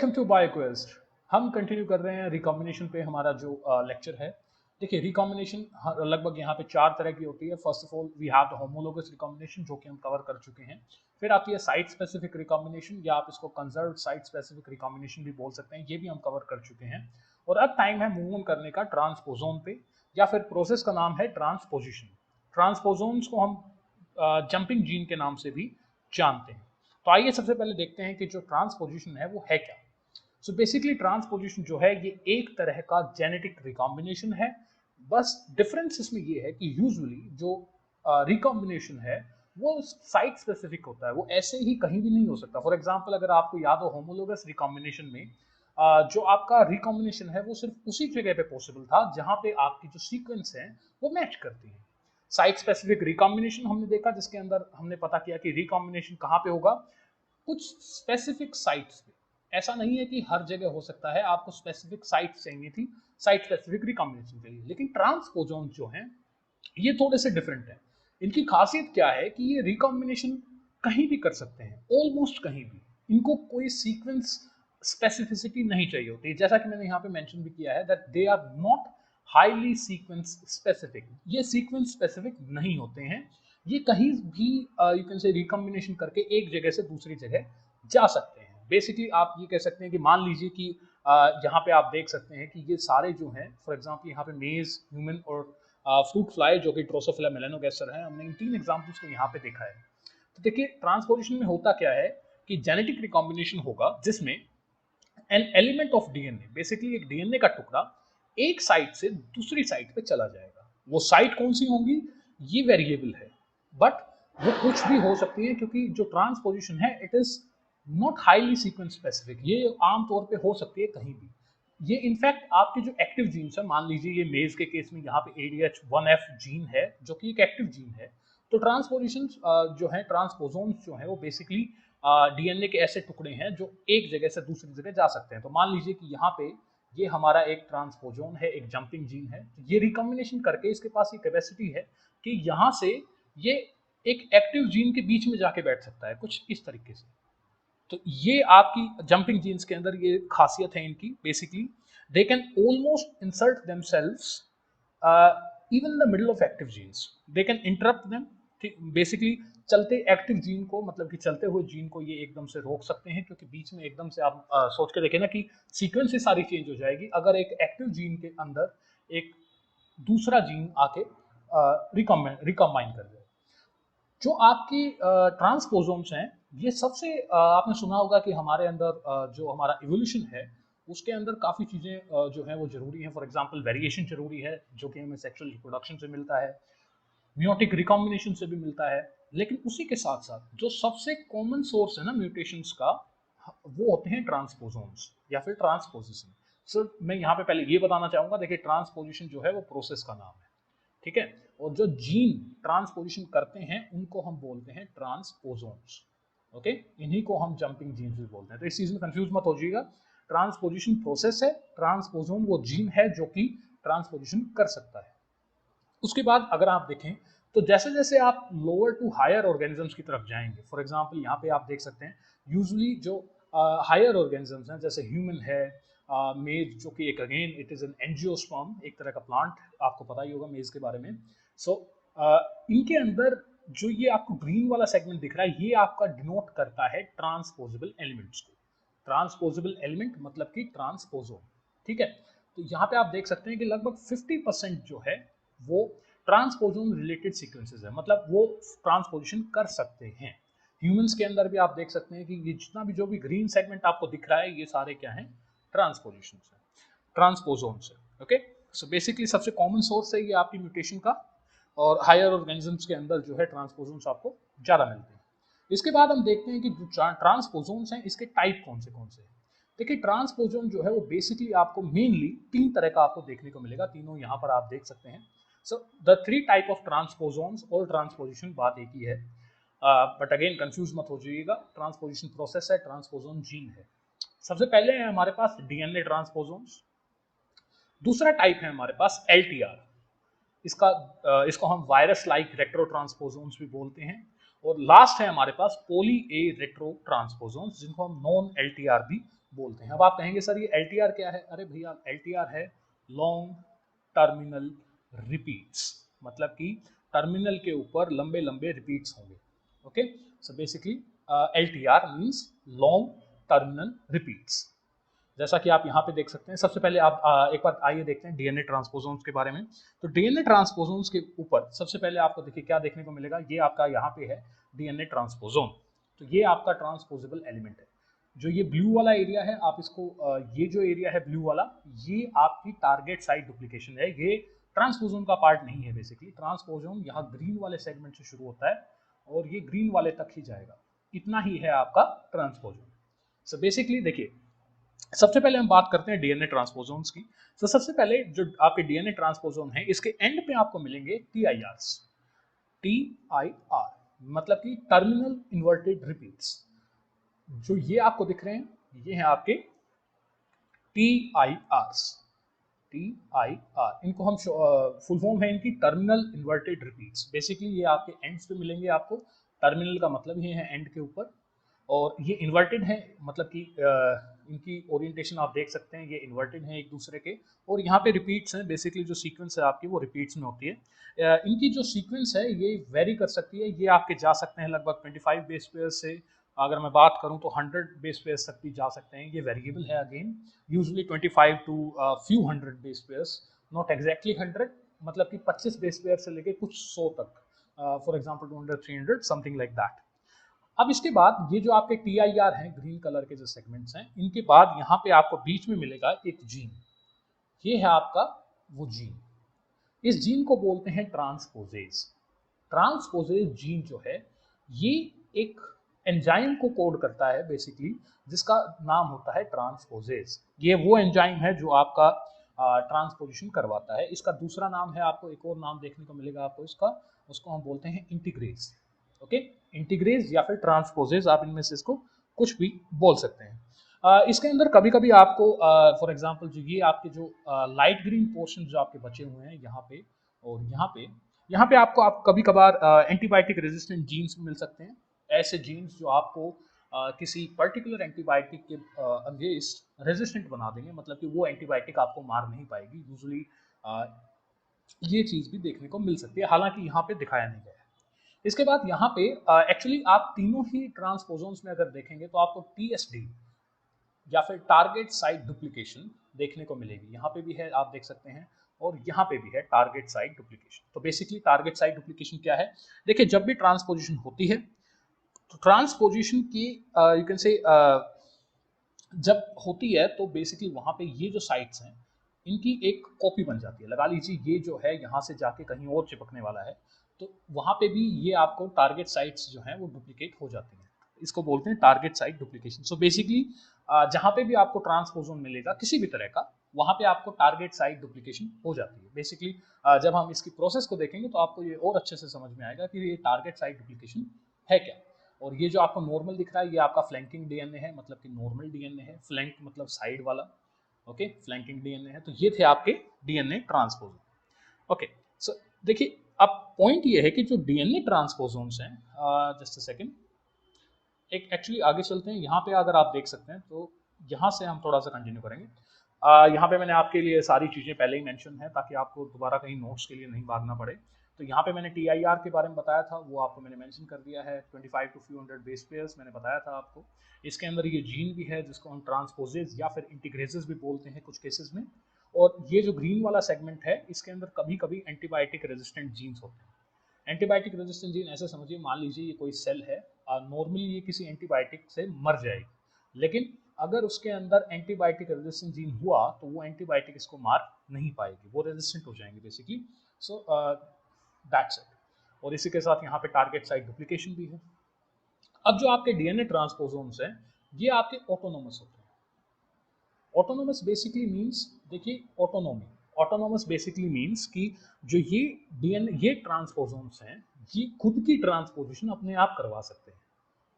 Welcome to बायोक्वेस्ट। हम continue कर रहे हैं रिकॉम्बिनेशन पे हमारा जो लेक्चर है। देखिए रिकॉम्बिनेशन लगभग यहाँ पे 4 तरह की होती है। First of all we have the homologous recombination जो कि हम कवर कर चुके हैं। फिर आती है साइट स्पेसिफिक रिकॉम्बिनेशन या आप इसको कंजर्व्ड साइट स्पेसिफिक रिकॉम्बिनेशन भी बोल सकते हैं, ये भी हम कवर कर चुके हैं। और अब टाइम है मूव ऑन करने का ट्रांसपोजोन पे, या फिर प्रोसेस का नाम है ट्रांसपोजिशन। ट्रांसपोजोन्स को हम जंपिंग जीन के नाम से भी जानते हैं। तो आइए सबसे पहले देखते हैं कि जो ट्रांसपोजिशन है वो है क्या। सो बेसिकली ट्रांसपोजिशन जो है ये एक तरह का जेनेटिक रिकॉम्बिनेशन है। बस डिफरेंस इसमें ये है कि यूजुअली जो रिकॉम्बिनेशन है वो साइट स्पेसिफिक होता है, वो ऐसे ही कहीं भी नहीं हो सकता। फॉर एग्जांपल अगर आपको याद हो होमोलोगस रिकॉम्बिनेशन में जो आपका रिकॉम्बिनेशन है वो सिर्फ उसी जगह पे पॉसिबल था जहां पे आपकी जो सीक्वेंस है वो मैच करती है। साइट स्पेसिफिक रिकॉम्बिनेशन हमने देखा जिसके अंदर हमने पता किया कि रिकॉम्बिनेशन कहाँ पे होगा, कुछ स्पेसिफिक साइट्स पे। ऐसा नहीं है कि हर जगह हो सकता है, आपको स्पेसिफिक साइट चाहिए थी साइट स्पेसिफिक रिकॉम्बिनेशन के लिए। लेकिन ट्रांसपोजोन जो हैं ये थोड़े से डिफरेंट है। इनकी खासियत क्या है कि ये रिकॉम्बिनेशन कहीं भी कर सकते हैं, ऑलमोस्ट कहीं भी। इनको कोई सीक्वेंस स्पेसिफिसिटी नहीं चाहिए होती, जैसा कि मैंने यहाँ पे मेंशन भी किया है that they are not highly sequence specific. ये सीक्वेंस स्पेसिफिक नहीं होते हैं, ये कहीं भी यू कैन से रिकॉम्बिनेशन करके एक जगह से दूसरी जगह जा सकते हैं। बेसिकली आप ये कह सकते हैं कि मान लीजिए कि यहाँ पे आप देख सकते हैं कि ये सारे जो हैं, फॉर एग्जांपल यहाँ पे मेज, ह्यूमन और फ्रूट फ्लाई जो कि ड्रोसोफिला मेलानोगास्टर है, हमने इन 3 एग्जांपल्स को यहाँ पे देखा है। तो देखिए ट्रांसपोजिशन में होता क्या है कि जेनेटिक रिकॉम्बिनेशन होगा जिसमें an element of DNA, basically एक डीएनए का टुकड़ा एक साइट से दूसरी साइट पे चला जाएगा। वो साइट कौन सी होंगी ये वेरिएबल है, बट वो कुछ भी हो सकती है क्योंकि जो ट्रांसपोजिशन है it is not highly sequence specific. ये आमतौर पे हो सकती है कहीं भी। ये इनफैक्ट आपके जो एक्टिव जीन्स है, मान लीजिए ये मेज के केस में यहाँ पे ADH1F जीन है जो कि एक एक्टिव जीन है। तो ट्रांसपोजिशन जो है, ट्रांसपोजोन्स जो है वो बेसिकली डीएनए के ऐसे टुकड़े हैं जो एक जगह से दूसरी जगह जा सकते हैं। तो मान लीजिए कि यहाँ पे ये हमारा एक ट्रांसपोजोन है, एक जंपिंग जीन है। ये रिकॉम्बिनेशन करके इसके पास ये कैपेसिटी है कि यहाँ से ये एक एक्टिव जीन के बीच में जाके बैठ सकता है, कुछ इस तरीके से। तो ये आपकी जंपिंग जीन्स के अंदर ये खासियत है इनकी। Basically they can almost insert themselves even in the middle of active genes, they can interrupt them. Basically चलते एक्टिव जीन को, मतलब कि चलते हुए जीन को ये एकदम से रोक सकते हैं, क्योंकि बीच में एकदम से आप सोच के देखें ना कि सीक्वेंस ही सारी चेंज हो जाएगी अगर एक एक्टिव जीन के अंदर एक दूसरा जीन आके रिकॉम्बाइन कर जाए। जो आपकी ट्रांसपोजोन्स हैं ये सबसे आपने सुना होगा कि हमारे अंदर जो हमारा इवोल्यूशन है उसके अंदर काफ़ी चीज़ें जो हैं वो ज़रूरी हैं। फॉर एग्जांपल वेरिएशन ज़रूरी है जो कि हमें सेक्सुअल रिप्रोडक्शन से मिलता है, म्यूटिक रिकॉम्बिनेशन से भी मिलता है। लेकिन उसी के साथ साथ जो सबसे कॉमन सोर्स है ना म्यूटेशंस का, वो होते हैं ट्रांसपोजोन्स या फिर ट्रांसपोजिशन। सो मैं यहाँ पे पहले ये बताना चाहूँगा, देखिए ट्रांसपोजिशन जो है वो प्रोसेस का नाम है, ठीक है। और जो जीन ट्रांसपोजिशन करते हैं उनको हम बोलते हैं ट्रांसपोजोन्स, ओके। इन्हीं को हम जंपिंग जीन्स भी बोलते हैं। तो इस चीज में कंफ्यूज मत हो जाइएगा, ट्रांसपोजिशन प्रोसेस है, ट्रांसपोजोन वो जीन है जो कि ट्रांसपोजिशन कर सकता है। उसके बाद अगर आप देखें तो जैसे जैसे आप लोअर टू हायर ऑर्गेनिजम्स की तरफ जाएंगे, फॉर एग्जांपल यहाँ पे आप देख सकते हैं यूजुअली जो हायर ऑर्गेनिजम्स हैं जैसे ह्यूमन है, मेज जो कि एक again it is an angiosperm, एक तरह का प्लांट, आपको पता ही होगा मेज के बारे में। सो इनके अंदर जो ये आपको ग्रीन वाला सेगमेंट दिख रहा है ये आपका डिनोट करता है ट्रांसपोजेबल एलिमेंट्स को। ट्रांसपोजेबल एलिमेंट मतलब कि ट्रांसपोजोन, ठीक है। तो यहाँ पे आप देख सकते हैं कि लगभग 50% जो है वो ट्रांसपोजोन रिलेटेड सीक्वेंसेस है, मतलब वो ट्रांसपोजिशन कर सकते हैं। ह्यूमंस के अंदर भी आप देख सकते हैं कि ये जितना भी जो भी ग्रीन सेगमेंट आपको दिख रहा है ये सारे क्या हैं, ट्रांसपोजिशन से, ट्रांसपोजोन से, ओके। सो बेसिकली सबसे कॉमन सोर्स है ये आपकी म्यूटेशन का, और हायर ऑर्गेनिजम्स के अंदर जो है ट्रांसपोजोन्स आपको ज़्यादा मिलते हैं। इसके बाद हम देखते हैं कि जो ट्रांसपोजोन्स हैं इसके टाइप कौन से हैं। देखिए ट्रांसपोजोन जो है वो बेसिकली आपको मेनली 3 तरह का आपको देखने को मिलेगा, तीनों यहाँ पर आप देख सकते हैं। So the 3 type of transposons, और ट्रांसपोजिशन बात एक ही है, बट अगेन कंफ्यूज मत हो जाइएगा, ट्रांसपोजिशन प्रोसेस है, ट्रांसपोजोन जीन है। सबसे पहले है हमारे पास डीएनए ट्रांसपोजोन्स। दूसरा टाइप है हमारे पास LTR, इसको हम वायरस लाइक रेट्रो ट्रांसपोजोन्स भी बोलते हैं। और लास्ट है हमारे पास पॉली ए रेट्रो ट्रांसपोजोन्स जिनको हम नॉन LTR भी बोलते हैं। अब आप कहेंगे सर ये LTR क्या है? अरे भैया LTR है लॉन्ग टर्मिनल रिपीट्स, मतलब कि टर्मिनल के ऊपर लंबे लंबे रिपीट्स होंगे। Okay, so basically LTR means long terminal repeats. जैसा कि आप यहाँ पे देख सकते हैं, सबसे पहले आप एक बार आइए देखते हैं डीएनए ट्रांसपोसोम्स के बारे में। तो डीएनए ट्रांसपोसोम्स के ऊपर सबसे पहले आपको देखिए क्या देखने को मिलेगा, ये आपका यहाँ पे है डीएनए ट्रांसपोसोम। तो ये आपका ट्रांसपोजेबल एलिमेंट है। जो ये ब्लू वाला एरिया है, आप इसको ये जो एरिया है ब्लू वाला, ये आपकी टारगेट साइट डुप्लीकेशन है। ये ट्रांसपोसोम का पार्ट नहीं है। बेसिकली ट्रांसपोसोम यहाँ ग्रीन वाले सेगमेंट से शुरू होता है और ये ग्रीन वाले तक ही जाएगा। इतना ही है आपका ट्रांसपोसोम। सो बेसिकली देखिए, सबसे पहले हम बात करते हैं डीएनए ट्रांसपोसोम्स की। तो सबसे पहले जो आपके डीएनए ट्रांसपोसोम है, इसके एंड पे आपको मिलेंगे TIRs। TIR मतलब कि टर्मिनल इन्वर्टेड रिपीट्स। जो ये आपको दिख रहे हैं, ये हैं आपके TIRs। TIR इनको हम फुल फॉर्म है इनकी टर्मिनल इन्वर्टेड रिपीट्स। बेसिकली ये आपके एंड्स पे मिलेंगे आपको। टर्मिनल का मतलब ये है एंड के ऊपर, और ये इन्वर्टेड है, मतलब कि इनकी ओरिएंटेशन आप देख सकते हैं, ये इन्वर्टेड हैं एक दूसरे के। और यहाँ पे रिपीट्स हैं, बेसिकली जो सीक्वेंस है आपकी वो रिपीट्स में होती है। इनकी जो सीक्वेंस है ये वेरी कर सकती है। ये आपके जा सकते हैं लगभग 25 बेस पेयर से, अगर मैं बात करूँ तो 100 बेस पेयर तक भी जा सकते हैं। ये वेरिएबल है again, usually 25 to few 100 base pairs, not exactly 100, मतलब कि 25 बेस पेयर से लेके कुछ 100 तक, for example 200 300 something like that. अब इसके बाद ये जो आपके TIR हैं, ग्रीन कलर के जो सेगमेंट्स हैं, इनके बाद यहाँ पे आपको बीच में मिलेगा एक जीन। ये है आपका वो जीन। इस जीन को बोलते हैं ट्रांसपोजेज। ट्रांसपोजेज जीन जो है, ये एक एंजाइम को कोड करता है बेसिकली, जिसका नाम होता है ट्रांसपोजेज। ये वो एंजाइम है जो आपका ट्रांसपोजिशन करवाता है। इसका दूसरा नाम है, आपको एक और नाम देखने को मिलेगा आपको इसका, उसको हम बोलते हैं इंटीग्रेज। ओके, इंटीग्रेज या फिर ट्रांसपोजेज, आप इनमें से इसको कुछ भी बोल सकते हैं। इसके अंदर कभी कभी आपको फॉर एग्जांपल जो ये आपके जो लाइट ग्रीन पोर्शन जो आपके बचे हुए हैं यहाँ पे और यहाँ पे आपको आप कभी कभार एंटीबायोटिक रेजिस्टेंट जीन्स मिल सकते हैं। ऐसे जीन्स जो आपको किसी पर्टिकुलर एंटीबायोटिक के अगेंस्ट रेजिस्टेंट बना देंगे, मतलब कि वो एंटीबायोटिक आपको मार नहीं पाएगी। यूजुअली ये चीज़ भी देखने को मिल सकती है, हालांकि यहाँ पे दिखाया नहीं गया है। इसके बाद यहाँ पे एक्चुअली आप तीनों ही ट्रांसपोजोन्स में अगर देखेंगे तो आपको TSD या फिर टारगेट साइट डुप्लीकेशन देखने को मिलेगी। यहाँ पे भी है, आप देख सकते हैं, और यहाँ पे भी है टारगेट साइट डुप्लीकेशन। तो बेसिकली टारगेट साइट डुप्लीकेशन क्या है? देखिए, जब भी ट्रांसपोजिशन होती है तो ट्रांसपोजिशन की यू कैन से जब होती है तो बेसिकली वहाँ पे ये जो साइट्स हैं, इनकी एक कॉपी बन जाती है। लगा लीजिए ये जो है यहाँ से जाके कहीं और चिपकने वाला है, तो वहाँ पे भी ये आपको टारगेट साइट्स जो हैं वो डुप्लीकेट हो जाती हैं। इसको बोलते हैं target site duplication. So basically जहाँ पे भी आपको ट्रांसपोजोन मिलेगा किसी भी तरह का, वहाँ पे आपको टारगेट साइट डुप्लीकेशन हो जाती है। बेसिकली जब हम इसकी प्रोसेस को देखेंगे तो आपको ये और अच्छे से समझ में आएगा कि ये टारगेट साइट डुप्लीकेशन है क्या। और ये जो आपको नॉर्मल दिख रहा है, ये आपका फ्लैंकिंग डीएनए है, मतलब कि नॉर्मल डीएनए है। फ्लैंक मतलब साइड वाला। ओके, फ्लैंकिंग डीएनए है। तो ये थे आपके डीएनए ट्रांसपोजोन। ओके, सो देखिए, अब पॉइंट ये है कि जो डीएनए ट्रांसपोजोन्स हैं, जस्ट अ सेकंड, एक एक्चुअली आगे चलते हैं। यहाँ पे अगर आप देख सकते हैं तो यहाँ से हम थोड़ा सा कंटिन्यू करेंगे। यहाँ पे मैंने आपके लिए सारी चीज़ें पहले ही मेंशन है, ताकि आपको दोबारा कहीं नोट्स के लिए नहीं भागना पड़े। तो यहाँ पे मैंने TIR के बारे में बताया था, वो आपको मैंने मेंशन कर दिया है। 25 टू फ्यू 100 बेस पेयर्स मैंने बताया था आपको। इसके अंदर ये जीन भी है जिसको हम ट्रांसपोजेज या फिर इंटीग्रेजेस भी बोलते हैं कुछ केसेस में। और ये जो ग्रीन वाला सेगमेंट है, इसके अंदर कभी कभी एंटीबायोटिक रेजिस्टेंट जीन्स होते हैं। एंटीबायोटिक रेजिस्टेंट जीन ऐसे समझिए, मान लीजिए ये कोई सेल है, नॉर्मली ये किसी एंटीबायोटिक से मर जाएगी, लेकिन अगर उसके अंदर एंटीबायोटिक रेजिस्टेंट जीन हुआ तो वो एंटीबायोटिक इसको मार नहीं पाएगी, वो रेजिस्टेंट हो जाएंगे बेसिकली। So that's it. और इसी के साथ यहाँ पे टारगेट साइट डुप्लीकेशन भी है। अब जो आपके डीएनए ट्रांसपोसोम्स हैं, ये आपके ऑटोनोमस होते हैं। ऑटोनोमस बेसिकली मीन्स, देखिए ऑटोनोमी, ऑटोनोमस बेसिकली मीन्स कि जो ये डीएनए, ये ट्रांसपोसोम्स हैं, ये खुद की ट्रांसपोजिशन अपने आप करवा सकते हैं।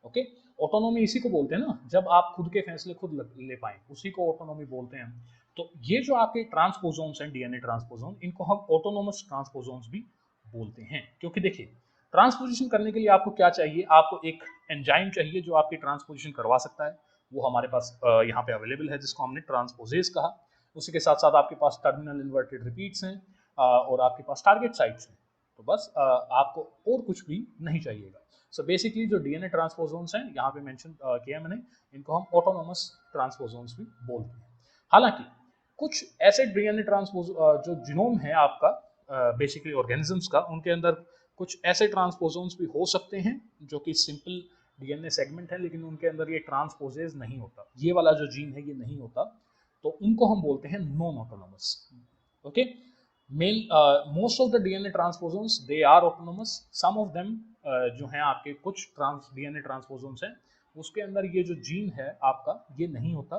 ओके, ऑटोनोमी इसी को बोलते हैं ना, जब आप खुद के फैसले खुद ले पाएं, उसी को ऑटोनोमी बोलते हैं। तो ये जो आपके ट्रांसपोसोम्स हैं, डीएनए ट्रांसपोसोम, इनको हम ऑटोनोमस ट्रांसपोसोम्स भी बोलते हैं। क्योंकि देखिए, ट्रांसपोजिशन करने के लिए आपको क्या चाहिए? आपको एक एंजाइम चाहिए जो आपकी ट्रांसपोजिशन करवा सकता है। वो हमारे पास यहाँ पे अवेलेबल है, जिसको हमने ट्रांसपोजेज कहा। उसी के साथ साथ आपके पास टर्मिनल इन्वर्टेड रिपीट्स हैं और आपके पास टारगेट साइट्स हैं। तो बस आपको और कुछ भी नहीं चाहिएगा। सो बेसिकली जो डीएनए ट्रांसपोजोन्स हैं यहाँ पे मेंशन किया मैंने, इनको हम ऑटोनोमस ट्रांसपोजोन्स भी बोलते हैं। हालांकि कुछ ऐसे डीएनए ट्रांसपोज जो जीनोम है आपका बेसिकली ऑर्गेनिजम्स का, उनके अंदर कुछ ऐसे ट्रांसपोजोन्स भी हो सकते हैं जो कि सिंपल डीएनए सेगमेंट है, लेकिन उनके अंदर ये ट्रांसपोजेज नहीं होता, ये वाला जो जीन है ये नहीं होता, तो उनको हम बोलते हैं non autonomous. Okay, most of the DNA transposons they are autonomous, some of them जो हैं आपके कुछ डीएनए ट्रांसपोजोन्स हैं उसके अंदर ये जो जीन है आपका ये नहीं होता,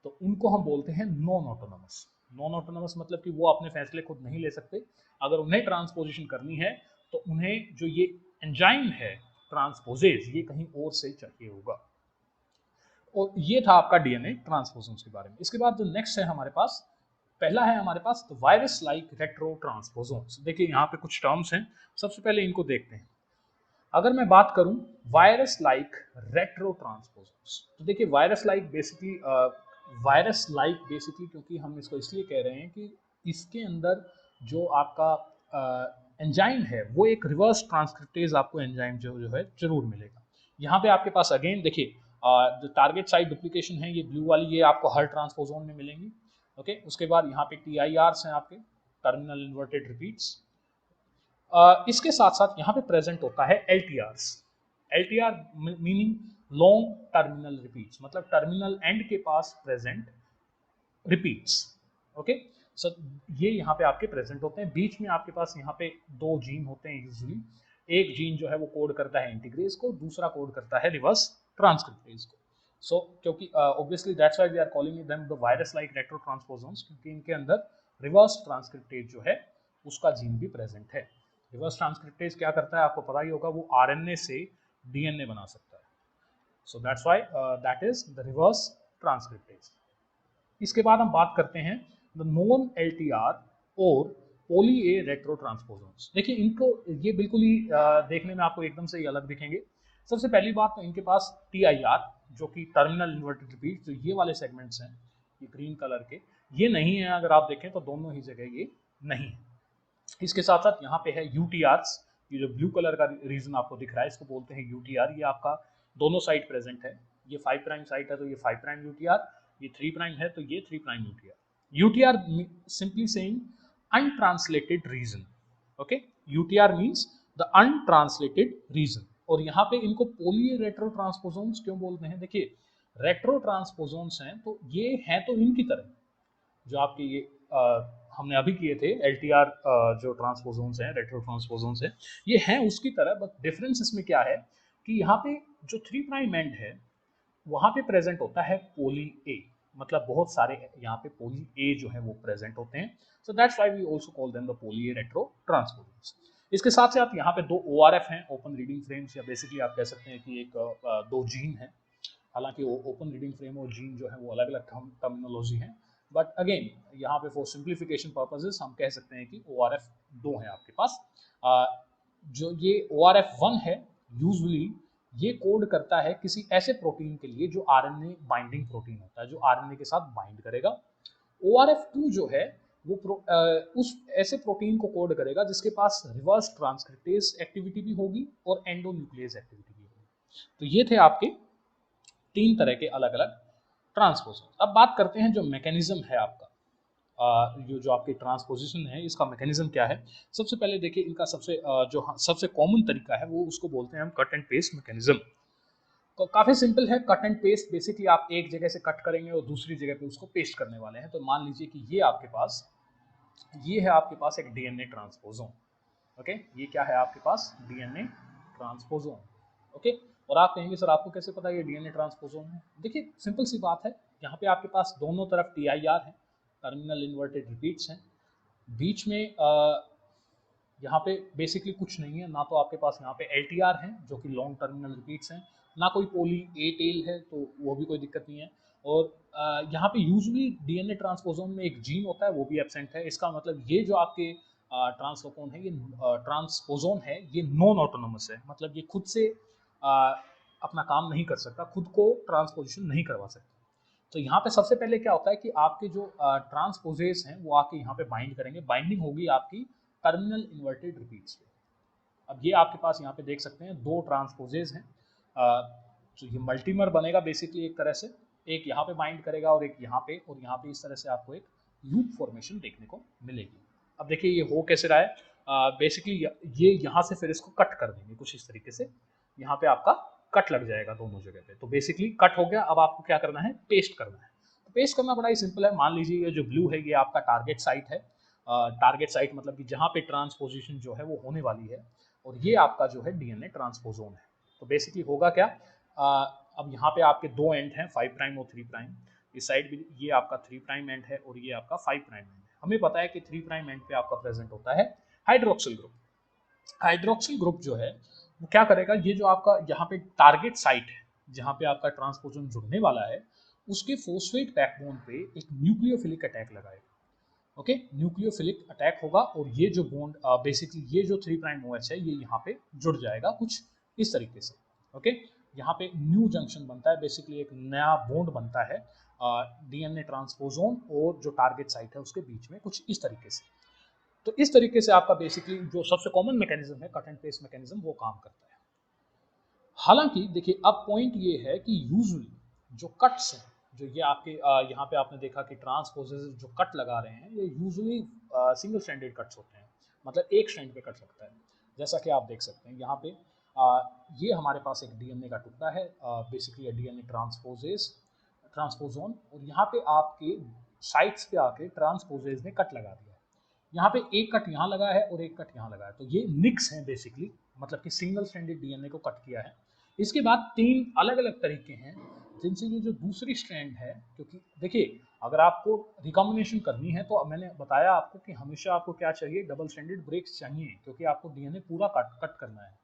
तो उनको हम बोलते हैं नॉन ऑटोनोमस। नॉन ऑटोनोमस मतलब कि वो अपने फैसले खुद नहीं ले सकते, अगर उन्हें ट्रांसपोजिशन करनी है तो उन्हें जो ये एंजाइम है ट्रांसपोजेज ये कहीं और से चाहिए होगा। और ये था आपका डीएनए ट्रांसपोजन्स के बारे में। इसके बाद जो नेक्स्ट है हमारे पास, पहला है हमारे पास वायरस लाइक रेट्रो ट्रांसपोजोन्स। देखिए यहाँ पे कुछ टर्म्स हैं, सबसे पहले इनको देखते हैं। अगर मैं बात करूं वायरस लाइक रेट्रो ट्रांसपोजन्स, तो देखिए वायरस लाइक बेसिकली क्योंकि हम इसको इसलिए कह रहे हैं कि इसके अंदर जो आपका एंजाइम है वो एक रिवर्स ट्रांसक्रिप्टेज आपको एंजाइम जो है जरूर मिलेगा। यहाँ पे आपके पास अगेन देखिए जो टारगेट साइट डुप्लीकेशन है ये ब्लू वाली, ये आपको हर ट्रांसपोजोन में मिलेंगी। ओके, उसके बाद यहाँ पे TIRs हैं आपके, टर्मिनल इन्वर्टेड रिपीट्स। इसके साथ साथ यहाँ पे प्रेजेंट होता है LTRs। LTR meaning long terminal repeats, मतलब टर्मिनल एंड के पास प्रेजेंट रिपीट्स। ओके, सो ये यहाँ पे आपके प्रेजेंट होते हैं। बीच में आपके पास यहाँ पे दो जीन होते हैं यूजुअली, एक जीन जो है वो कोड करता है इंटीग्रेज को, दूसरा कोड करता है रिवर्स ट्रांसक्रिप्टेज को। सो क्योंकि obviously that's why we are calling them the virus like retrotransposons, क्योंकि इनके अंदर रिवर्स ट्रांसक्रिप्टेज जो है उसका जीन भी प्रेजेंट है। रिवर्स ट्रांसक्रिप्टेज क्या करता है आपको पता ही होगा, वो RNA से DNA बना सकता है। सो that's why that is the reverse transcriptase. इसके बाद हम बात करते हैं द नॉन LTR और पोली ए रेट्रो ट्रांसपोजोन्स। देखिए इनको ये बिल्कुल ही देखने में आपको एकदम से ही अलग दिखेंगे। सबसे पहली बात तो इनके पास TIR जो कि टर्मिनल इन्वर्टेड रिपीट, जो ये वाले सेगमेंट्स हैं ये ग्रीन कलर के, ये नहीं है। अगर आप देखें तो दोनों ही जगह ये नहीं है। इसके साथ साथ यहाँ पे है UTRs, ये जो ब्लू कलर का रीजन आपको दिख रहा है इसको बोलते हैं UTR। ये आपका दोनों साइड प्रेजेंट है, ये 5 प्राइम साइट है तो ये 5 प्राइम UTR, ये 3 प्राइम है तो ये 3 prime UTR। UTR simply saying untranslated region। Okay, UTR means the untranslated region। और यहाँ पे इनको पोली रेट्रो ट्रांसपोजोन्स क्यों बोलते हैं? देखिए रेट्रो ट्रांसपोजोन्स हैं तो ये हैं तो इनकी तरह जो आपके ये हमने अभी किए थे LTR जो ट्रांसपोजोन्स हैं, रेट्रो ट्रांसपोजोन्स हैं, ये हैं उसकी तरह, बट डिफरेंस इसमें क्या है कि यहाँ पे जो 3 प्राइम एंड है वहाँ पे प्रेजेंट होता है पोली ए, मतलब बहुत सारे यहाँ पे पोली ए जो है वो प्रेजेंट होते हैं। So that's why we also call them the poly A retrotransposons. इसके साथ साथ यहाँ पे दो ORF हैं, ओपन रीडिंग फ्रेम्स, या बेसिकली आप कह सकते हैं कि एक दो जीन है। हालांकि वो ओपन रीडिंग फ्रेम और जीन जो है वो अलग अलग टर्मिनोलॉजी है, बट अगेन यहाँ पे फॉर सिंप्लीफिकेशन पर्पसेस हम कह सकते हैं कि ORF दो है आपके पास। जो ये ORF1 है यूजुअली ये कोड करता है किसी ऐसे प्रोटीन के लिए जो RNA बाइंडिंग प्रोटीन होता है, जो RNA के साथ बाइंड करेगा। ORF2 जो है वो उस ऐसे प्रोटीन को कोड करेगा जिसके पास रिवर्स ट्रांसक्रिप्टेज एक्टिविटी भी होगी और एंडोन्यूक्लियस एक्टिविटी भी होगी। तो ये थे आपके 3 तरह के अलग अलग ट्रांसपोजन। अब बात करते हैं जो मैकेनिज्म है आपका, जो आपकी ट्रांसपोजिशन है इसका मैकेनिज्म क्या है। सबसे पहले देखिए इनका सबसे कॉमन तरीका है वो उसको बोलते हैं हम कट एंड पेस्ट मैकेनिज्म। तो काफ़ी सिंपल है, कट एंड पेस्ट बेसिकली आप एक जगह से कट करेंगे और दूसरी जगह पे उसको पेस्ट करने वाले हैं। तो मान लीजिए कि ये है आपके पास एक डीएनए ट्रांसपोजोन। ओके, ये क्या है आपके पास? डीएनए ट्रांसपोजोन। ओके, और आप कहेंगे सर आपको कैसे पता ये डीएनए ट्रांसपोजोन है? देखिए सिंपल सी बात है, यहाँ पे आपके पास दोनों तरफ TIR है, टर्मिनल इन्वर्टेड रिपीट्स हैं, बीच में यहाँ पे बेसिकली कुछ नहीं है, ना तो आपके पास यहाँ पे LTR हैं जो कि लॉन्ग टर्मिनल रिपीट्स हैं, ना कोई पोली ए टेल है तो वो भी कोई दिक्कत नहीं है। और यहाँ पे यूजुअली डीएनए ट्रांसपोजोन में एक जीन होता है वो भी एब्सेंट है। इसका मतलब ये जो आपके ट्रांसपोजोन है ये नॉन ऑटोनोमस है, मतलब ये खुद से अपना काम नहीं कर सकता, खुद को ट्रांसपोजिशन नहीं करवा सकता। तो यहाँ पे सबसे पहले क्या होता है कि आपके जो ट्रांसपोजेस हैं वो आके यहाँ पे बाइंड करेंगे। बाइंडिंग होगी आपकी टर्मिनल इन्वर्टेड रिपीट्स पे। अब ये आपके पास यहाँ पे देख सकते हैं दो ट्रांसपोजेस हैं। तो ये मल्टीमर बनेगा बेसिकली एक तरह से, एक यहाँ पे बाइंड करेगा और एक यहाँ पे, और यहाँ पे इस तरह से आपको एक लूप फॉर्मेशन देखने को मिलेगी। अब देखिए ये हो कैसे रहा है, बेसिकली ये यहाँ से फिर इसको कट कर देंगे कुछ इस तरीके से, यहाँ पे आपका कट लग जाएगा दोनों जगह पे। तो बेसिकली कट हो गया। अब आपको क्या करना है, पेस्ट करना है। तो पेस्ट करना बड़ा ही सिंपल है। मान लीजिए ये जो ब्लू है ये आपका टारगेट साइट है। टारगेट साइट मतलब कि जहाँ पे ट्रांसपोजिशन जो है वो होने वाली है, और ये आपका जो है डीएनए ट्रांसपोजोन है। तो बेसिकली होगा क्या, अब यहाँ पे आपके दो एंड हैं 5 प्राइम और 3 प्राइम। इस साइड भी ये आपका 3 प्राइम एंड है और ये आपका 5 प्राइम एंड है। हमें पता है कि 3 प्राइम एंड पे आपका प्रेजेंट होता है हाइड्रोक्सिल ग्रुप। हाइड्रोक्सिल ग्रुप जो है वो क्या करेगा, ये जो आपका यहाँ पे टारगेट साइट है जहाँ पे आपका ट्रांसपोजन जुड़ने वाला है, उसके फोस्फेट बैकबोन पे एक न्यूक्लियोफिलिक अटैक लगाएगा। ओके, न्यूक्लियोफिलिक अटैक होगा और ये जो बॉन्ड बेसिकली ये जो 3 प्राइम OH है ये यहाँ पे जुड़ जाएगा कुछ इस तरीके से। ओके, यहाँ पे न्यू जंक्शन बनता है, बेसिकली एक नया बॉन्ड बनता है डीएनए ट्रांसपोजोन और जो टारगेट साइट है उसके बीच में कुछ इस तरीके से। तो इस तरीके से आपका बेसिकली जो सबसे कॉमन मैकेनिज्म है कट एंड पेस्ट मैकेनिज्म वो काम करता है। हालांकि देखिए अब पॉइंट ये है कि यूजुअली जो कट्स हैं, जो ये आपके यहाँ पे आपने देखा कि ट्रांसपोजेस जो कट लगा रहे हैं ये यूजुअली सिंगल स्ट्रैंडेड कट्स होते हैं, मतलब एक स्ट्रैंड पे कट लगता है। जैसा कि आप देख सकते हैं यहाँ पे ये हमारे पास एक डीएनए का टुकड़ा है, बेसिकली डीएनए ट्रांसपोजोन, और यहाँ पे आपके साइट्स पे आके ट्रांसपोजेस ने कट लगा दिया है। यहाँ पे एक कट यहाँ लगा है और एक कट यहाँ लगा है, तो ये निक्स है बेसिकली, मतलब कि सिंगल स्ट्रैंडेड डीएनए को कट किया है। इसके बाद 3 अलग अलग तरीके हैं जिनसे ये जो दूसरी स्ट्रैंड है, क्योंकि देखिए अगर आपको रिकॉम्बिनेशन करनी है तो मैंने बताया आपको कि हमेशा आपको क्या चाहिए, डबल स्ट्रैंडेड ब्रेक्स चाहिए, क्योंकि आपको डीएनए पूरा कट करना है।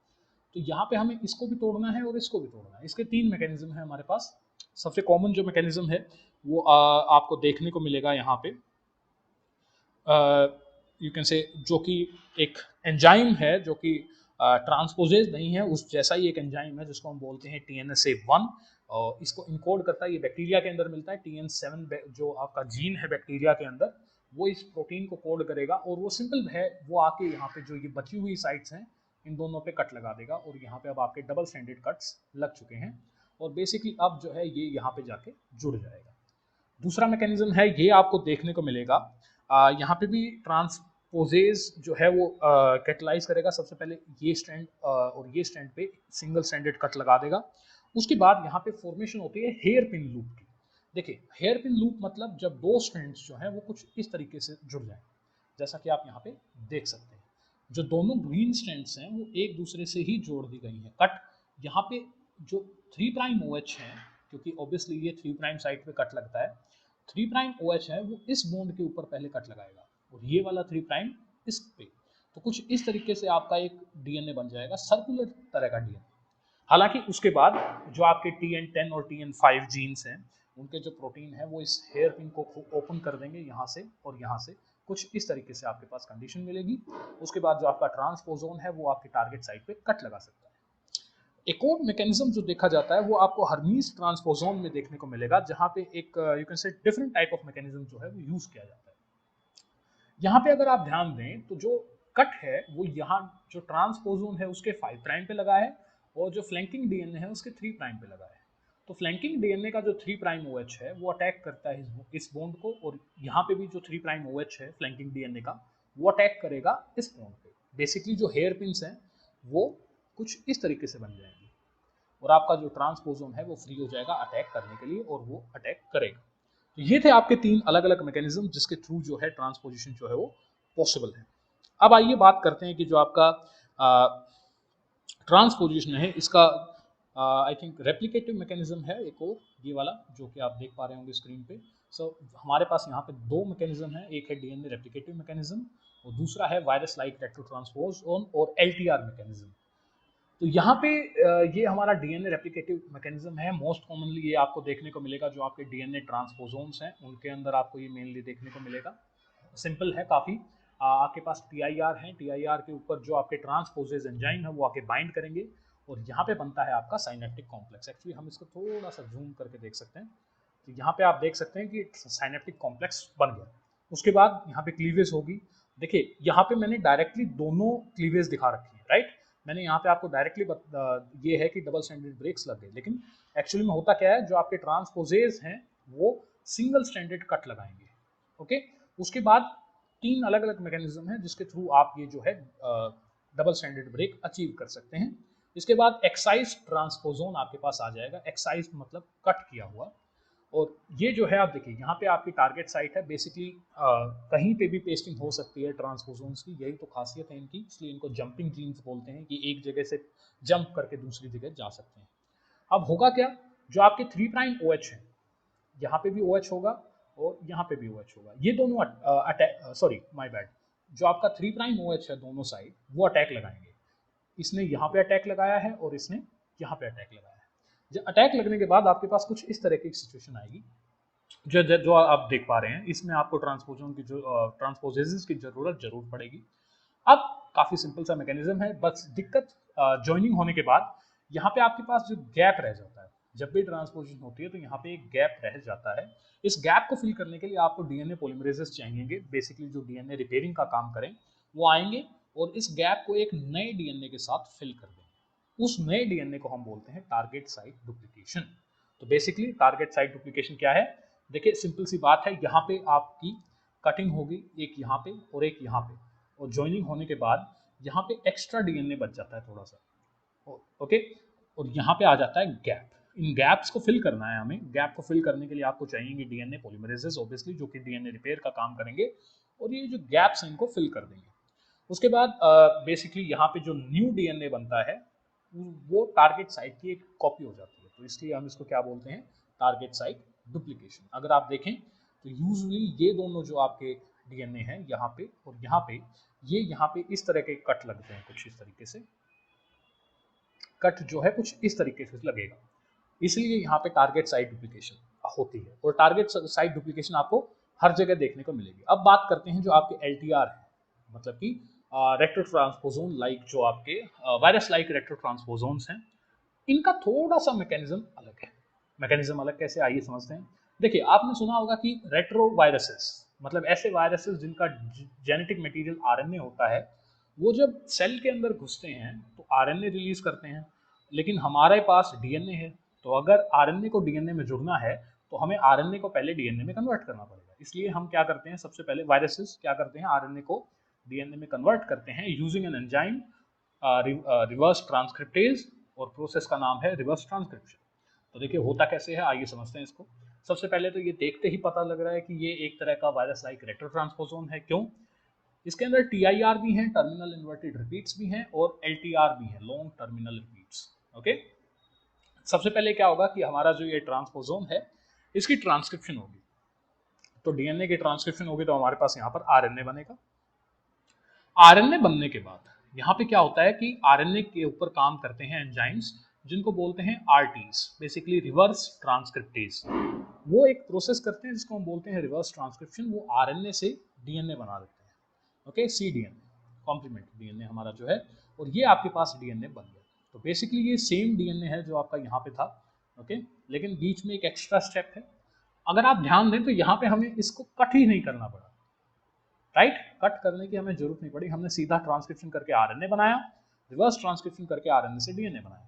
तो यहाँ पे हमें इसको भी तोड़ना है और इसको भी तोड़ना है। इसके 3 मैकेनिज्म है हमारे पास। सबसे कॉमन जो मैकेनिज्म है वो आपको देखने को मिलेगा यहाँ पे, यू कैन से, जो कि एक एंजाइम है जो कि ट्रांसपोजेज नहीं है, उस जैसा ही एक एंजाइम है जिसको हम बोलते हैं TNSA1, और इसको इनकोड करता है, ये बैक्टीरिया के अंदर मिलता है। TN7 जो आपका जीन है बैक्टीरिया के अंदर, वो इस प्रोटीन को कोड करेगा और वो सिंपल है, वो आके यहाँ पे जो ये बची हुई साइट्स हैं इन दोनों पे कट लगा देगा, और यहाँ पे अब आपके डबल स्टैंडर्ड कट्स लग चुके हैं, और बेसिकली अब जो है ये यहाँ पे जाके जुड़ जाएगा। दूसरा मैकेनिज्म है ये आपको देखने को मिलेगा, यहाँ पे भी ट्रांसपोजेज जो है वो कैटलाइज करेगा। सबसे पहले ये स्ट्रैंड और ये स्ट्रैंड पे सिंगल स्टैंडर्ड कट लगा देगा। उसके बाद यहाँ पे फॉर्मेशन होती है हेयर पिन लूप की। देखिए हेयर पिन लूप मतलब जब दो स्ट्रैंड्स जो है वो कुछ इस तरीके से जुड़ जाए, जैसा कि आप यहाँ पे देख सकते हैं। जो दोनों ग्रीन स्ट्रैंड्स हैं वो एक दूसरे से ही जोड़ दी गई हैं कट। यहाँ पे जो 3 प्राइम OH है, क्योंकि ऑब्वियसली ये 3 प्राइम साइड पे कट लगता है, 3 प्राइम OH है वो इस बॉन्ड के ऊपर पहले कट लगाएगा और ये वाला 3 प्राइम इस पे। तो कुछ इस तरीके से आपका एक डीएनए बन जाएगा, सर्कुलर तरह का डीएनए। हालांकि उसके बाद जो आपके TN10 और TN5 जीन्स हैं उनके जो प्रोटीन है वो इस हेयर पिन को ओपन कर देंगे यहाँ से और यहाँ से, कुछ इस तरीके से आपके पास कंडीशन मिलेगी। उसके बाद जो आपका ट्रांसपोजोन है वो आपके टारगेट साइट पे कट लगा सकता है। एक और मैकेनिज्म जो देखा जाता है वो आपको हर्मीज ट्रांसपोजोन में देखने को मिलेगा, जहाँ पे एक you can say different type of mechanism जो है वो यूज किया जाता है। यहाँ पे अगर आप ध्यान दें तो जो कट है वो यहाँ जो ट्रांसपोजोन है उसके 5 प्राइम पे लगा है और जो फ्लैंकिंग डीएनए है उसके 3 प्राइम पे लगा है। तो फ्लैंकिंग डीएनए का जो 3 प्राइम OH है वो अटैक करता है इस बॉन्ड को, और यहाँ पे भी जो 3 प्राइम OH है फ्लैंकिंग डीएनए का वो अटैक करेगा इस बॉन्ड पे। बेसिकली जो हेयर पिन्स हैं वो कुछ इस तरीके से बन जाएंगी और आपका जो ट्रांसपोजोन है वो फ्री हो जाएगा अटैक करने के लिए और वो अटैक करेगा। तो ये थे आपके 3 अलग अलग मैकेनिज्म जिसके थ्रू जो है ट्रांसपोजिशन जो है वो पॉसिबल है। अब आइए बात करते हैं कि जो आपका ट्रांसपोजिशन है इसका आई थिंक रेप्लिकेटिव मैकेनिज्म है एक और, ये वाला जो कि आप देख पा रहे होंगे स्क्रीन पे। हमारे पास यहाँ पे 2 मैकेनिज्म है, एक है डीएनए रेप्लिकेटिव मैकेनिज्म और दूसरा है वायरस लाइक रेट्रोट्रांसपोजोन और LTR मैकेनिज्म। तो यहाँ पे ये हमारा डीएनए रेप्लिकेटिव मैकेनिज्म है। मोस्ट कॉमनली ये आपको देखने को मिलेगा जो आपके डीएनए ट्रांसपोजोन्स हैं उनके अंदर आपको ये मेनली देखने को मिलेगा। सिंपल है काफ़ी, आपके पास TIR है, TIR के ऊपर जो आपके ट्रांसपोजेज एंजाइम है वो आके बाइंड करेंगे और यहाँ पे बनता है आपका साइनेप्टिक कॉम्प्लेक्स। एक्चुअली हम इसको थोड़ा सा जूम करके देख सकते हैं, तो यहाँ पे आप देख सकते हैं कि साइनेप्टिक कॉम्प्लेक्स बन गया। उसके बाद यहाँ पे क्लीवेज होगी। देखिए यहाँ पे मैंने डायरेक्टली दोनों क्लीवेज दिखा रखी है, राइट। मैंने यहाँ पे आपको डायरेक्टली ये है कि डबल स्टैंडर्ड ब्रेक्स लग गए, लेकिन एक्चुअली में होता क्या है, जो आपके ट्रांसपोजेज हैं वो सिंगल स्टैंडर्ड कट लगाएंगे। ओके, उसके बाद 3 अलग अलग मैकेनिज्म है जिसके थ्रू आप ये जो है डबल स्टैंडर्ड ब्रेक अचीव कर सकते हैं। इसके बाद एक्साइज ट्रांसपोजोन आपके पास आ जाएगा। एक्साइज मतलब कट किया हुआ। और ये जो है आप देखिए यहाँ पे आपकी टारगेट साइट है। बेसिकली कहीं पे भी पेस्टिंग हो सकती है ट्रांसपोजोन्स की, यही तो खासियत है इनकी, इसलिए इनको जंपिंग जीन्स बोलते हैं कि एक जगह से जंप करके दूसरी जगह जा सकते हैं। अब होगा क्या, जो आपके 3' OH है, यहाँ पे भी OH होगा और यहाँ पे भी OH होगा। ये दोनों सॉरी माय बैड, जो आपका 3' OH है दोनों साइड वो अटैक लगाएंगे। इसने यहाँ पे अटैक लगाया है और इसने यहाँ पे अटैक लगाया है। जब अटैक लगने के बाद आपके पास कुछ इस तरह की सिचुएशन आएगी जो आप देख पा रहे हैं। इसमें आपको ट्रांसपोजन की जो ट्रांसपोजेसिस की जरूरत पड़ेगी। अब काफी सिंपल सा मैकेनिज्म है, बस दिक्कत ज्वाइनिंग होने के बाद यहाँ पे आपके पास जो गैप रह जाता है, जब भी ट्रांसपोजिशन होती है तो यहाँ पे एक गैप रह जाता है। इस गैप को फिल करने के लिए आपको डीएनए पॉलीमरेजेस चाहिएंगे, बेसिकली जो डीएनए रिपेयरिंग का काम करें वो आएंगे और इस गैप को एक नए डीएनए के साथ फिल कर देंगे। उस नए डीएनए को हम बोलते हैं टारगेट साइट डुप्लीकेशन। तो बेसिकली टारगेट साइट डुप्लीकेशन क्या है, देखिए सिंपल सी बात है, यहाँ पे आपकी कटिंग होगी, एक यहाँ पे और एक यहाँ पे, और ज्वाइनिंग होने के बाद यहाँ पे एक्स्ट्रा डीएनए बच जाता है थोड़ा सा। ओके, और यहाँ पे आ जाता है गैप। इन गैप्स को फिल करना है हमें। गैप को फिल करने के लिए आपको चाहिएंगे डीएनए पॉलीमरेजेस ऑब्वियसली, जो कि डीएनए रिपेयर का काम करेंगे और ये जो गैप्स हैं इनको फिल कर देंगे। उसके बाद बेसिकली यहाँ पे जो न्यू डीएनए बनता है वो टारगेट साइट की एक कॉपी हो जाती है, तो इसलिए हम इसको क्या बोलते हैं, टारगेट साइट डुप्लीकेशन। अगर आप देखें तो यूजुअली ये दोनों जो आपके डीएनए हैं यहाँ पे और यहाँ पे, ये यहाँ पे इस तरह के कट लगते हैं, कुछ इस तरीके से कट जो है कुछ इस तरीके से लगेगा, इसलिए यहाँ पे टारगेट साइट डुप्लीकेशन होती है। और टारगेट साइट डुप्लीकेशन आपको हर जगह देखने को मिलेगी। अब बात करते हैं जो आपके LTR है, मतलब कि रेक्टो ट्रांसपोजोन लाइक, जो आपके वायरस लाइक रेक्टो ट्रांसपोजोन्स हैं, इनका थोड़ा सा मैकेनिज्म अलग है। मैकेनिज्म अलग कैसे, आइए समझते हैं। देखिए आपने सुना होगा कि रेट्रो वायरसेस, मतलब ऐसे वायरसेस जिनका जेनेटिक मटेरियल आरएनए होता है, वो जब सेल के अंदर घुसते हैं तो आरएनए रिलीज करते हैं, लेकिन हमारे पास डीएनए है, तो अगर आरएनए को डीएनए में जुड़ना है तो हमें आरएनए को पहले डीएनए में कन्वर्ट करना पड़ेगा। इसलिए हम क्या करते हैं, सबसे पहले वायरसेस क्या करते हैं, आरएनए को डीएनए में कन्वर्ट करते हैं using an enzyme reverse transcriptase, और प्रोसेस का नाम है रिवर्स ट्रांसक्रिप्शन। तो देखिए होता कैसे है, आइए समझते हैं इसको। सबसे पहले तो ये देखते ही पता लग रहा है कि ये एक तरह का वायरस लाइक रेक्टो ट्रांसपोजोन है। क्यों, इसके अंदर TIR भी हैं, टर्मिनल इन्वर्टेड रिपीट्स भी हैं, और LTR भी है, लॉन्ग टर्मिनल रिपीट्स। ओके, सबसे पहले क्या होगा कि हमारा जो ये ट्रांसपोजोन है इसकी ट्रांसक्रिप्शन होगी, तो डीएनए की ट्रांसक्रिप्शन होगी तो हमारे पास यहाँ पर आरएनए बनेगा। आरएनए बनने के बाद यहाँ पे क्या होता है कि आरएनए के ऊपर काम करते हैं एंजाइम्स जिनको बोलते हैं RTs, बेसिकली रिवर्स ट्रांसक्रिप्टेज। वो एक प्रोसेस करते हैं जिसको हम बोलते हैं रिवर्स ट्रांसक्रिप्शन। वो आरएनए से डीएनए बना देते हैं। ओके, cDNA, कॉम्प्लीमेंट डीएनए हमारा जो है, और ये आपके पास डीएनए बन गया। तो बेसिकली ये सेम डीएनए है जो आपका यहाँ पे था। ओके, लेकिन बीच में एक एक्स्ट्रा स्टेप है। अगर आप ध्यान दें तो यहाँ पे हमें इसको कट ही नहीं करना पड़ा, राइट। कट करने की हमें जरूरत नहीं पड़ी, हमने सीधा ट्रांसक्रिप्शन करके आरएनए बनाया, रिवर्स ट्रांसक्रिप्शन करके आरएनए से डीएनए बनाया।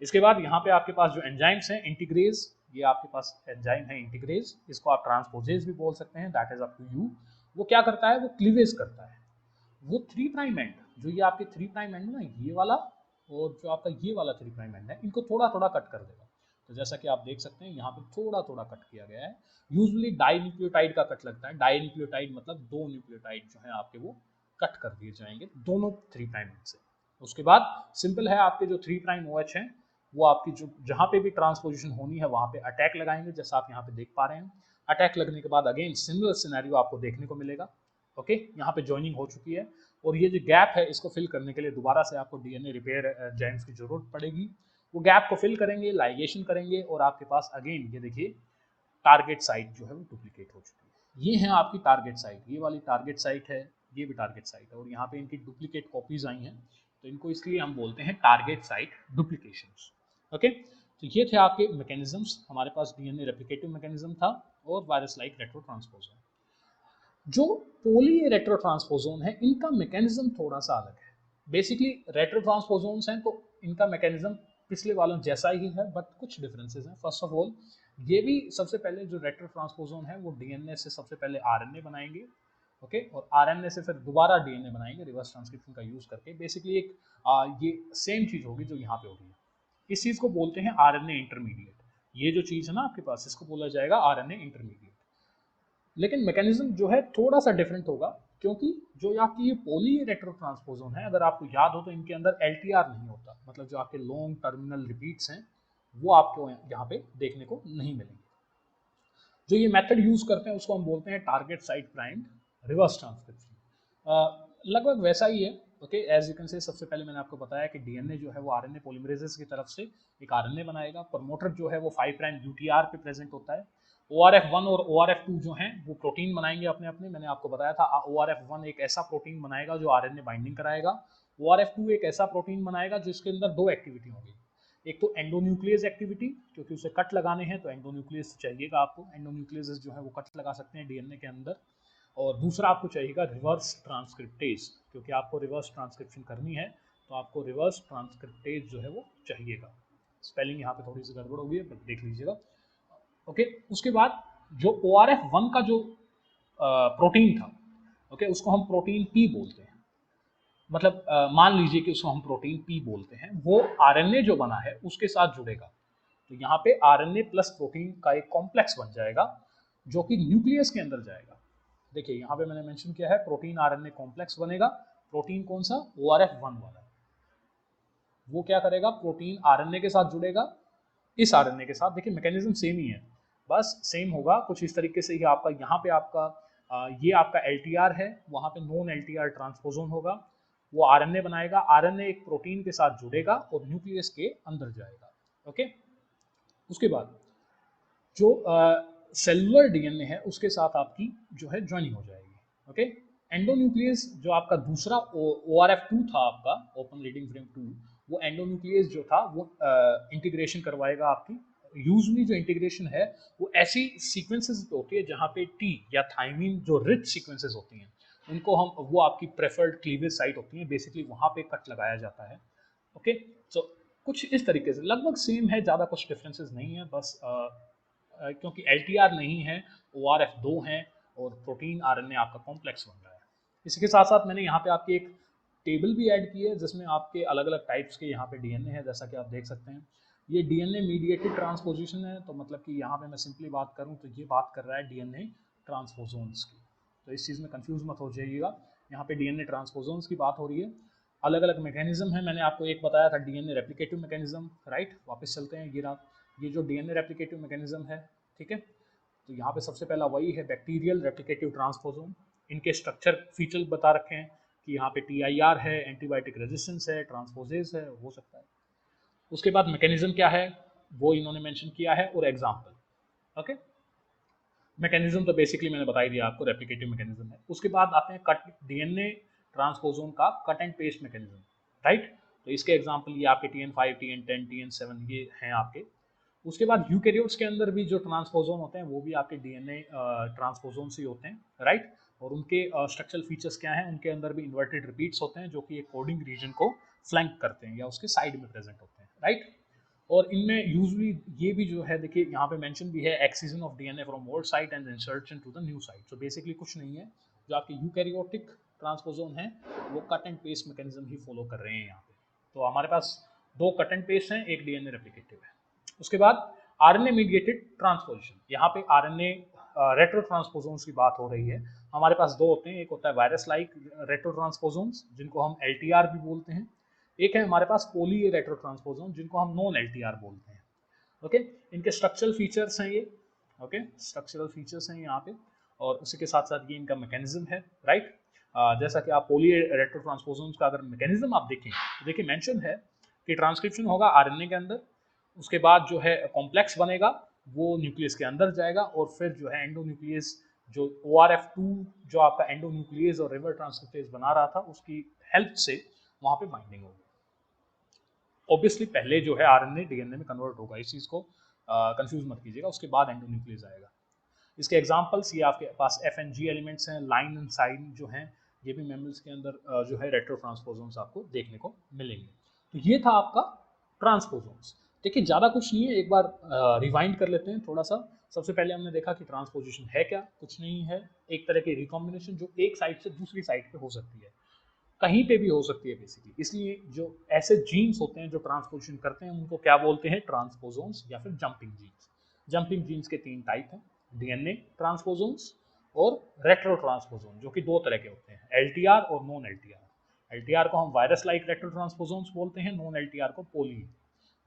इसके बाद यहाँ पे आपके पास जो एंजाइम्स हैं, इंटीग्रेज, ये आपके पास एंजाइम है इंटीग्रेज, इसको आप ट्रांसपोजेज भी बोल सकते हैं, that is up to you. वो क्या करता है, वो क्लीवेज करता है। वो 3' एंड, जो ये आपके 3' एंड ना, ये वाला और जो आपका ये वाला 3' एंड है, इनको थोड़ा थोड़ा कट कर देगा। तो जैसा कि आप देख सकते हैं यहाँ पे थोड़ा थोड़ा कट किया गया है। यूजुअली डाइन्यूक्लियोटाइड का कट लगता है। डाइन्यूक्लियोटाइड मतलब 2 न्यूक्लियोटाइड जो है आपके वो कट कर दिए जाएंगे दोनों 3' एंड से। उसके बाद सिंपल है, आपके जो 3' OH हैं वो आपकी जो जहाँ पे भी ट्रांसपोजिशन होनी है वहाँ पे अटैक लगाएंगे, जैसा आप यहाँ पे देख पा रहे हैं। अटैक लगने के बाद अगेन सिमिलर सिनेरियो आपको देखने को मिलेगा। ओके, यहाँ पे ज्वाइनिंग हो चुकी है और ये जो गैप है इसको फिल करने के लिए दोबारा से आपको डीएनए रिपेयर एंजाइम्स की जरूरत पड़ेगी। वो गैप को फिल करेंगे, लाइगेशन करेंगे, और आपके पास अगेन ये देखिए टारगेट साइट जो है वो डुप्लीकेट हो चुकी है। ये है आपकी टारगेट साइट, ये वाली टारगेट साइट है, ये भी टारगेट साइट है, और यहाँ पे इनकी डुप्लीकेट कॉपीज आई हैं। तो इनको इसलिए हम बोलते हैं टारगेट साइट डुप्लीकेशंस। ओके, तो ये थे आपके मैकेनिज्म्स। हमारे पास डीएनए रेप्लिकेटिव मैकेनिज्म था और वायरस लाइक रेट्रो ट्रांसपोजन। जो पोली रेट्रो ट्रांसपोजोन है इनका मैकेनिज्म थोड़ा सा अलग है। बेसिकली रेट्रो ट्रांसपोजोन्स हैं तो इनका मैकेनिज्म पिछले वालों जैसा ही है, बट कुछ डिफरेंसेस हैं। फर्स्ट ऑफ ऑल, ये भी सबसे पहले जो रेट्रो ट्रांसपोजोन है वो डीएनए से सबसे पहले आरएनए बनाएंगे। ओके, और आरएनए से फिर दोबारा डीएनए बनाएंगे रिवर्स ट्रांसक्रिप्शन का यूज करके। बेसिकली एक ये सेम चीज होगी जो यहाँ पे हो रही है। इस चीज को बोलते हैं आरएनए इंटरमीडिएट। ये जो चीज है ना आपके पास, इसको बोला जाएगा आरएनए इंटरमीडिएट। लेकिन मैकेनिज्म जो है थोड़ा सा डिफरेंट होगा, क्योंकि जो आपकी ये पोली रेट्रो ट्रांसपोजोन है, अगर आपको याद हो तो इनके अंदर एलटीआर नहीं होता, मतलब जो आपके लॉन्ग टर्मिनल रिपीट्स हैं वो आपको यहाँ पे देखने को नहीं मिलेंगे। जो ये मेथड यूज करते हैं उसको हम बोलते हैं target site primed reverse transcription. लगभग वैसा ही है। Okay, as you can say, सबसे पहले मैंने आपको बताया कि डीएनए जो है वो आरएनए पॉलीमरेजेस की तरफ से एक आरएनए बनाएगा। प्रमोटर जो है वो 5 प्राइम यूटीआर पे प्रेजेंट होता है। ORF1 और ORF2 जो हैं वो प्रोटीन बनाएंगे अपने अपने। मैंने आपको बताया था ORF1 एक ऐसा प्रोटीन बनाएगा जो आरएनए बाइंडिंग कराएगा। ORF2 एक ऐसा प्रोटीन बनाएगा जिसके अंदर दो एक्टिविटी होगी। एक तो एंडोन्यूक्लियस एक्टिविटी, क्योंकि उसे कट लगाने हैं तो एंडोन्यूक्लियस चाहिएगा आपको। एंडोन्यूक्लियस जो है वो कट लगा सकते हैं डीएनए के अंदर। और दूसरा आपको चाहिएगा रिवर्स ट्रांसक्रिप्टेज, क्योंकि आपको रिवर्स ट्रांसक्रिप्शन करनी है तो आपको रिवर्स ट्रांसक्रिप्टेज जो है वो चाहिएगा। स्पेलिंग यहाँ पे थोड़ी सी गड़बड़ हो गई है, बट देख लीजिएगा। ओके, उसके बाद जो ORF1 का जो प्रोटीन था, ओके, उसको हम प्रोटीन पी बोलते हैं। मतलब मान लीजिए कि उसको हम प्रोटीन पी बोलते हैं। वो आरएनए जो बना है उसके साथ जुड़ेगा, तो यहाँ पे आरएनए प्लस प्रोटीन का एक कॉम्प्लेक्स बन जाएगा जो कि न्यूक्लियस के अंदर जाएगा। देखिए यहाँ पे मैंने मेंशन किया है प्रोटीन आरएनए कॉम्प्लेक्स बनेगा। प्रोटीन कौन सा? ORF1 वाला। वो क्या करेगा? प्रोटीन आरएनए के साथ जुड़ेगा, इस आरएनए के साथ। देखिए मैकेनिज्म सेम ही है, बस सेम होगा कुछ इस तरीके से ही। आपका यहाँ पे आपका ये आपका एलटीआर है, वहाँ पे नॉन एलटीआर ट्रांसपोजोन होगा। वो आरएनए बनाएगा, आरएनए एक प्रोटीन के साथ जुड़ेगा और न्यूक्लियस के अंदर जाएगा। ओके, उसके बाद जो सेलुलर डीएनए है उसके साथ आपकी जो है ज्वाइनिंग हो जाएगी। ओके, एंडोन्यूक्लियस जो आपका दूसरा ORF2 था आपका, ओपन रीडिंग फ्रेम 2, वो एंडोन्यूक्लियस जो था वो इंटीग्रेशन करवाएगा आपकी। यूजली जो इंटीग्रेशन है वो ऐसी सीक्वेंसेस पे होती है जहाँ पे टी या थाइमिन जो रिच सीक्वेंसेस होती हैं उनको हम, वो आपकी प्रेफर्ड क्लीवेज साइट होती है, बेसिकली वहाँ पे कट लगाया जाता है। ओके, सो कुछ इस तरीके से लगभग सेम है, ज़्यादा कुछ डिफरेंसेस नहीं है। बस क्योंकि एलटीआर नहीं है, ORF2 है और प्रोटीन आरएनए आपका कॉम्प्लेक्स बन रहा है। इसी के साथ साथ मैंने यहाँ पे आपकी एक टेबल भी ऐड की है जिसमें आपके अलग अलग टाइप्स के यहाँ पे डीएनए है, जैसा कि आप देख सकते हैं। ये डीएनए मीडिएटेड ट्रांसपोजिशन है, तो मतलब कि यहाँ पे मैं सिंपली बात करूँ तो ये बात कर रहा है डीएनए ट्रांसपोजोन्स की। तो इस चीज़ में कंफ्यूज मत हो जाइएगा, यहाँ पे डीएनए ट्रांसपोजोन्स की बात हो रही है। अलग अलग मैकेनिज्म है, मैंने आपको एक बताया था डीएनए रेप्लिकेटिव मैकेनिज्म, राइट। वापस चलते हैं, ये जो डीएनए रेप्लिकेटिव मैकेनिज्म है, ठीक है। तो यहाँ पे सबसे पहला वही है बैक्टीरियल रेप्लिकेटिव ट्रांसपोजोम। इनके स्ट्रक्चर फीचर बता रखे हैं कि यहाँ पे TIR है, एंटीबायोटिक रेजिस्टेंस है, ट्रांसपोजेज है, हो सकता है। उसके बाद मैकेनिज्म क्या है वो इन्होंने मेंशन किया है और एग्जांपल। ओके, मैकेनिज्म तो बेसिकली मैंने बता ही दिया आपको, रेप्लिकेटिव मैकेनिज्म है। उसके बाद आते हैं कट डीएनए ट्रांसपोजोन का cut and paste mechanism, right. तो इसके एग्जांपल ये आपके TN5, TN10, TN7 ये हैं आपके। उसके बाद यूकैरियोट्स के अंदर भी जो ट्रांसपोजोन होते हैं वो भी आपके डीएनए ट्रांसपोजोन से होते हैं, राइट। और उनके स्ट्रक्चरल फीचर्स क्या हैं? उनके अंदर भी इन्वर्टेड रिपीट्स होते हैं जो कि एक कोडिंग रीजन को फ्लैंक करते हैं या उसके साइड में प्रेजेंट होते हैं, राइट। और इनमें यूजली ये भी जो है, देखिए यहाँ पे मेंशन भी है excision of DNA from old site and insertion to the new site. So basically कुछ नहीं है, जो आपके यूकैरियोटिक ट्रांसपोजोन है वो कट एंड पेस्ट मैकेनिज्म ही फॉलो कर रहे हैं यहाँ पे। तो हमारे पास दो कट एंड पेस्ट हैं, एक डीएनए रेप्लिकेटिव है। उसके बाद आरएनए मीडिएटेड ट्रांसपोजिशन, यहाँ पे आरएनए रेट्रो ट्रांसपोजोन्स की बात हो रही है। हमारे पास दो होते हैं, एक होता है वायरस लाइक रेट्रो ट्रांसपोजोन्स जिनको हम LTR भी बोलते हैं, एक है हमारे पास पोली रेट्रो ट्रांसपोजोन जिनको हम नॉन LTR बोलते हैं। ओके, इनके स्ट्रक्चरल फीचर्स हैं ये। ओके, स्ट्रक्चरल फीचर्स हैं यहाँ पे, और उसी के साथ साथ ये इनका मैकेनिज्म है, राइट। जैसा कि आप पोली रेट्रो ट्रांसपोजोन्स का अगर मैकेनिज्म आप देखें तो देखिए मेंशन है कि ट्रांसक्रिप्शन होगा आरएनए के अंदर, उसके बाद जो है कॉम्प्लेक्स बनेगा, वो न्यूक्लियस के अंदर जाएगा, और फिर जो है एंडोन्यूक्लियस जो ORF2 जो आपका एंडोन्यूक्लियस और रिवर ट्रांसक्रिप्टेज बना रहा था उसकी हेल्प से वहाँ पे बाइंडिंग होगी। ऑब्वियसली पहले जो है आरएनए डीएनए में कन्वर्ट होगा, इस चीज़ को कंफ्यूज मत कीजिएगा, उसके बाद एंडोन्यूक्लियस आएगा। इसके एग्जांपल्स ये आपके पास एफएनजी एलिमेंट्स हैं, लाइन एंड साइन जो हैं, ये भी मैमल्स के अंदर जो है रेट्रोट्रांसपोसोम्स आपको देखने को मिलेंगे। तो ये था आपका ट्रांसपोसोम्स। देखिए ज़्यादा कुछ नहीं है, एक बार रिवाइंड कर लेते हैं थोड़ा सा। सबसे पहले हमने देखा कि ट्रांसपोजिशन है क्या, कुछ नहीं है, एक तरह की रिकॉम्बिनेशन जो एक साइड से दूसरी साइड पे हो सकती है, कहीं पे भी हो सकती है बेसिकली। इसलिए जो ऐसे जीन्स होते हैं जो ट्रांसपोजिशन करते हैं उनको क्या बोलते हैं, ट्रांसपोसोम्स या फिर जंपिंग जीन्स। जंपिंग जीन्स के 3 टाइप हैं, डीएनए ट्रांसपोसोम्स और रेट्रो ट्रांसपोसोम, जो कि 2 तरह के होते हैं, एलटीआर और नॉन एलटीआर। एलटीआर को हम वायरस लाइक रेट्रो ट्रांसपोसोम्स बोलते हैं, नॉन एलटीआर को पोली।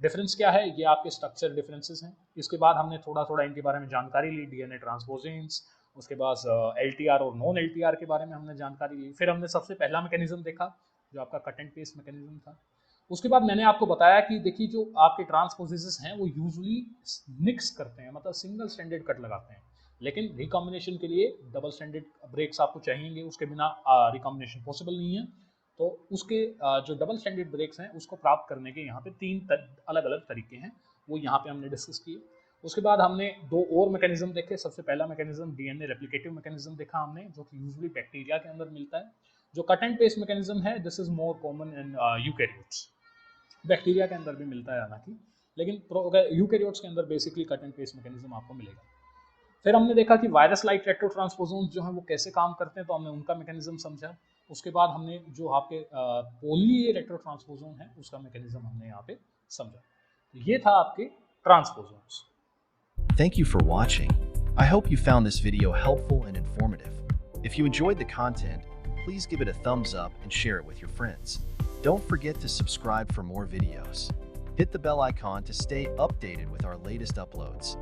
डिफरेंस क्या है, ये आपके स्ट्रक्चर डिफरेंसेस हैं। इसके बाद हमने थोड़ा थोड़ा इनके बारे में जानकारी ली, डीएनए ट्रांसपोजेंस, उसके बाद एलटीआर और नॉन एलटीआर के बारे में हमने जानकारी ली। फिर हमने सबसे पहला मैकेनिज्म देखा जो आपका कट एंड पेस्ट मैकेनिज्म था। उसके बाद मैंने आपको बताया कि देखिए जो आपके ट्रांसपोजेसेस हैं वो यूजुअली मिक्स करते हैं, मतलब सिंगल स्टैंडर्ड कट लगाते हैं, लेकिन रिकॉम्बिनेशन के लिए डबल स्टैंडर्ड ब्रेक्स आपको चाहिए, उसके बिना रिकॉम्बिनेशन पॉसिबल नहीं है। तो उसके जो डबल स्टैंडर्ड ब्रेक्स हैं उसको प्राप्त करने के यहाँ पे 3 अलग अलग तरीके हैं, वो यहाँ पे हमने डिस्कस किए। उसके बाद हमने 2 और मैकेनिज्म देखे। सबसे पहला मैकेनिज्म डीएनए रेप्लिकेटिव मैकेनिज्म देखा हमने, जो कि यूजुअली बैक्टीरिया के अंदर मिलता है। जो कट एंड पेस्ट मैकेनिज्म है, this is more common in eukaryotes. Bacteria के अंदर भी मिलता है हालांकि, लेकिन यूकैरियोट्स के अंदर basically cut and paste mechanism आपको मिलेगा। फिर हमने देखा कि वायरस लाइक रेट्रोट्रांसपोसोम्स जो हैं वो कैसे काम करते हैं, तो हमने उनका मैकेनिज्म समझा। उसके बाद हमने जो आपके पोली रेट्रोट्रांसपोसोम है उसका मैकेनिज्म हमने यहाँ पे समझा। ये था आपके ट्रांसपोसोम्स। Thank you for watching. I hope you found this video helpful and informative. If you enjoyed the content, please give it a thumbs up and share it with your friends. Don't forget to subscribe for more videos. Hit the bell icon to stay updated with our latest uploads.